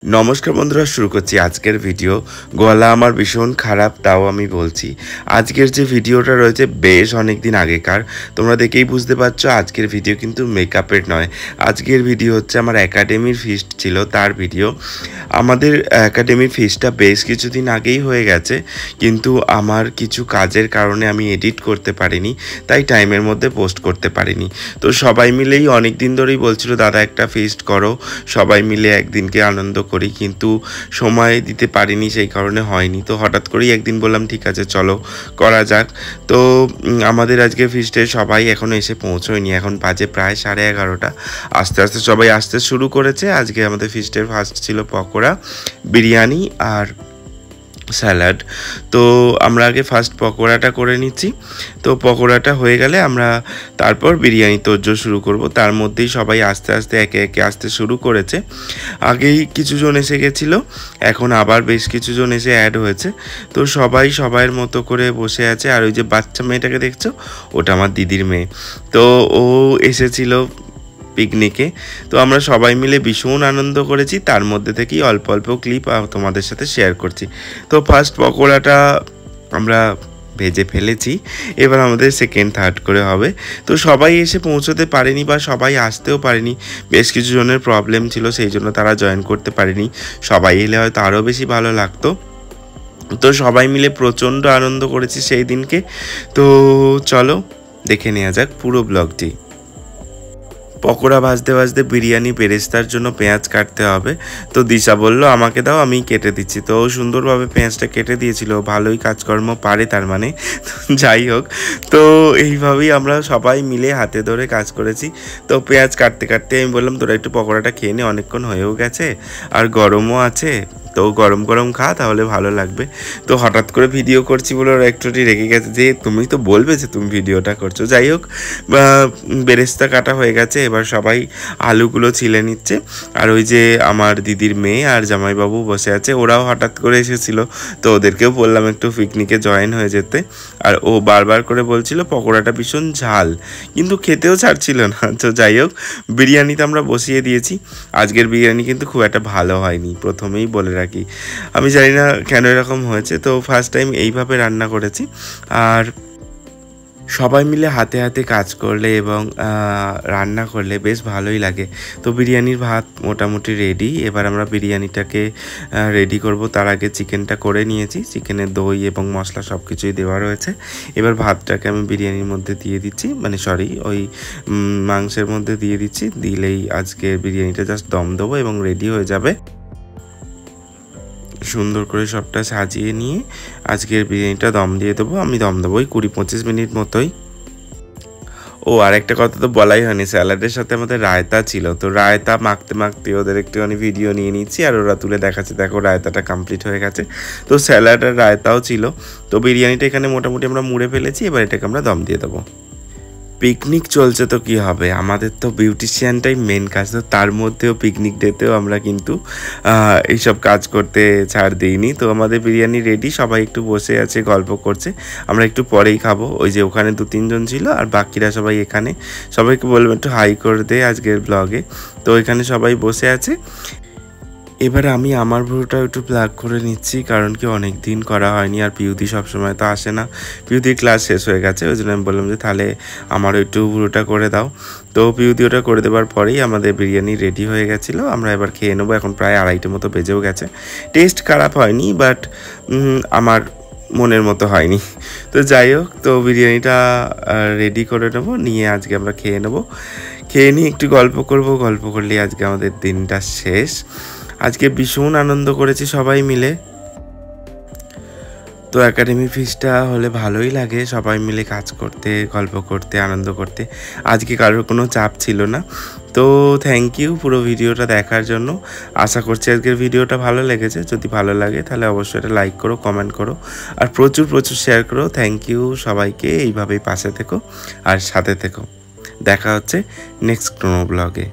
নমস্কার বন্ধুরা, শুরু করছি আজকের ভিডিও। গলা আমার ভীষণ খারাপ, তাও আমি বলছি। আজকের যে ভিডিওটা রয়েছে বেশ অনেক দিন আগেকার, তোমরা দেখেই বুঝতে পারছো আজকের ভিডিও কিন্তু মেকআপের নয়। আজকের ভিডিও হচ্ছে আমার একাডেমির ফিস্ট ছিল, তার ভিডিও। আমাদের একাডেমির ফিস্টটা বেশ কিছুদিন আগেই হয়ে গেছে, কিন্তু আমার কিছু কাজের কারণে আমি এডিট করতে পারিনি, তাই টাইমের মধ্যে পোস্ট করতে পারিনি। তো সবাই মিলেই অনেক দিন ধরেই বলছিল দাদা একটা ফিস্ট করো, সবাই মিলে একদিনকে আনন্দ করি, কিন্তু সময় দিতে পারিনি, সেই কারণে হয়নি। তো হঠাৎ করেই একদিন বললাম ঠিক আছে চলো করা যাক। তো আমাদের আজকে ফিস্টে সবাই এখনও এসে পৌঁছয়নি, এখন বাজে প্রায় 11:30। আস্তে আস্তে সবাই আসতে শুরু করেছে। আজকে আমাদের ফিস্টের ফার্স্ট ছিল পকোড়া, বিরিয়ানি আর স্যালাড। তো আমরা আগে ফার্স্ট পকোড়াটা করে নিচ্ছি। তো পকোড়াটা হয়ে গেলে আমরা তারপর বিরিয়ানি তোড়জোড় শুরু করব। তার মধ্যেই সবাই আস্তে আস্তে একে একে আসতে শুরু করেছে। আগেই কিছুজন এসে গেছিলো, এখন আবার বেশ কিছুজন এসে অ্যাড হয়েছে। তো সবাই সবাইয়ের মতো করে বসে আছে। আর ওই যে বাচ্চা মেয়েটাকে দেখছো, ওটা আমার দিদির মেয়ে। তো ও এসেছিল পিকনিকে। তো আমরা সবাই মিলে ভীষণ আনন্দ করেছি, তার মধ্যে থেকেই অল্প অল্প ক্লিপ তোমাদের সাথে শেয়ার করছি। তো ফার্স্ট পকোড়াটা আমরা ভেজে ফেলেছি, এবার আমাদের সেকেন্ড থার্ড করে হবে। তো সবাই এসে পৌঁছতে পারেনি বা সবাই আসতেও পারেনি, বেশ কিছু জনের প্রবলেম ছিল, সেই জন্য তারা জয়েন করতে পারেনি। সবাই এলে হয়তো আরও বেশি ভালো লাগতো। তো সবাই মিলে প্রচণ্ড আনন্দ করেছি সেই দিনকে। তো চলো দেখে নেওয়া যাক পুরো ব্লগটি। পকোড়া ভাজতে ভাজতে বিরিয়ানি বেরেস্তার জন্য পেঁয়াজ কাটতে হবে। তো দিশা বলল আমাকে দাও, আমি কেটে দিচ্ছি। তো ও সুন্দরভাবে পেঁয়াজটা কেটে দিয়েছিল, ভালোই কাজকর্ম পারে তার মানে। যাই হোক, তো এইভাবেই আমরা সবাই মিলে হাতে ধরে কাজ করেছি। তো পেঁয়াজ কাটতে কাটতে আমি বললাম তোরা একটু পকোড়াটা খেয়ে নে, অনেকক্ষণ হয়েও গেছে আর গরমও আছে, তো গরম গরম খা, তাহলে ভালো লাগবে। তো হঠাৎ করে ভিডিও করছি বলে ওরা একটুটি রেগে গেছে যে তুমি তো বলবে যে তুমি ভিডিওটা করছো। যাই হোক, বেরেস্তা কাটা হয়ে গেছে, এবার সবাই আলুগুলো ছিলে নিচ্ছে। আর ওই যে আমার দিদির মেয়ে আর জামাইবাবু বসে আছে, ওরাও হঠাৎ করে এসেছিলো, তো ওদেরকেও বললাম একটু পিকনিকে জয়েন হয়ে যেতে। আর ও বারবার করে বলছিল পকোড়াটা ভীষণ ঝাল, কিন্তু খেতেও ছাড়ছিল না। তো যাই হোক, বিরিয়ানিতে আমরা বসিয়ে দিয়েছি। আজকের বিরিয়ানি কিন্তু খুব একটা ভালো হয়নি, প্রথমেই বলে রাখি। আমি জানি না কেন এরকম হয়েছে, তো ফার্স্ট টাইম এইভাবে রান্না করেছি। আর সবাই মিলে হাতে হাতে কাজ করলে এবং রান্না করলে বেশ ভালোই লাগে। তো বিরিয়ানির ভাত মোটামুটি রেডি, এবার আমরা বিরিয়ানিটাকে রেডি করব। তার আগে চিকেনটা করে নিয়েছি, চিকেনের দই এবং মশলা সব কিছুই দেওয়া রয়েছে। এবার ভাতটাকে আমি বিরিয়ানির মধ্যে দিয়ে দিচ্ছি, মানে সরি ওই মাংসের মধ্যে দিয়ে দিচ্ছি। দিলেই আজকে বিরিয়ানিটা জাস্ট দম দেবো এবং রেডি হয়ে যাবে। সুন্দর করে সবটা সাজিয়ে নিয়ে আজকের বিরিয়ানিটা দম দিয়ে দেবো। আমি দম দেবো ওই 20-25 মিনিট মতোই। ও আর একটা কথা তো বলাই হয়নি, স্যালাডের সাথে আমাদের রায়তা ছিল। তো রায়তা মাখতে মাখতে ওদের একটুখানি ভিডিও নিয়ে নিচ্ছি, আর ওরা তুলে দেখাচ্ছে দেখো রায়তাটা কমপ্লিট হয়ে গেছে। তো স্যালাড আর রায়তাও ছিল। তো বিরিয়ানিটা এখানে মোটামুটি আমরা মুড়ে ফেলেছি, এবার এটাকে আমরা দম দিয়ে দেবো। পিকনিক চলছে তো কি হবে, আমাদের তো বিউটিশিয়ানটাই মেন কাজ। তো তার মধ্যেও পিকনিক ডেতেও আমরা কিন্তু এইসব কাজ করতে ছাড় দিইনি। তো আমাদের বিরিয়ানি রেডি, সবাই একটু বসে আছে গল্প করছে, আমরা একটু পরেই খাবো। ওই যে ওখানে 2-3 জন ছিল আর বাকিরা সবাই এখানে। সবাইকে বলবো একটু হাই করে দে আজকের ব্লগে। তো এখানে সবাই বসে আছে। এবারে আমি আমার ভ্রুটা একটু প্লাগ করে নিচ্ছি, কারণ কি অনেক দিন করা হয়নি, আর পিউদি সবসময় তো আসে না। পিউদির ক্লাস শেষ হয়ে গেছে, ওই জন্য আমি বললাম যে তাহলে আমারও একটু ভ্রুটা করে দাও। তো পিউদি ওটা করে দেওয়ার পরেই আমাদের বিরিয়ানি রেডি হয়ে গেছিলো। আমরা এবার খেয়ে নেবো, এখন প্রায় 2:30 মতো বেজেও গেছে। টেস্ট খারাপ হয়নি, বাট আমার মনের মতো হয়নি। তো যাই হোক, তো বিরিয়ানিটা রেডি করে নেবো, নিয়ে আজকে আমরা খেয়ে নেবো। খেয়ে নিয়ে একটু গল্প করব, গল্প করলে আজকে আমাদের দিনটা শেষ। আজকে ভীষণ আনন্দ করেছি সবাই মিলে। তো একাডেমি ফিস্টটা হলে ভালোই লাগে, সবাই মিলে কাজ করতে, গল্প করতে, আনন্দ করতে। আজকে কারোর কোনো চাপ ছিল না। তো থ্যাংক ইউ পুরো ভিডিওটা দেখার জন্য। আশা করছি আজকের ভিডিওটা ভালো লেগেছে। যদি ভালো লাগে তাহলে অবশ্যই এটা লাইক করো, কমেন্ট করো, আর প্রচুর প্রচুর শেয়ার করো। থ্যাংক ইউ সবাইকে, এইভাবেই পাশে থেকো আর সাথে থেকো। দেখা হচ্ছে নেক্সট কোনো ব্লগে।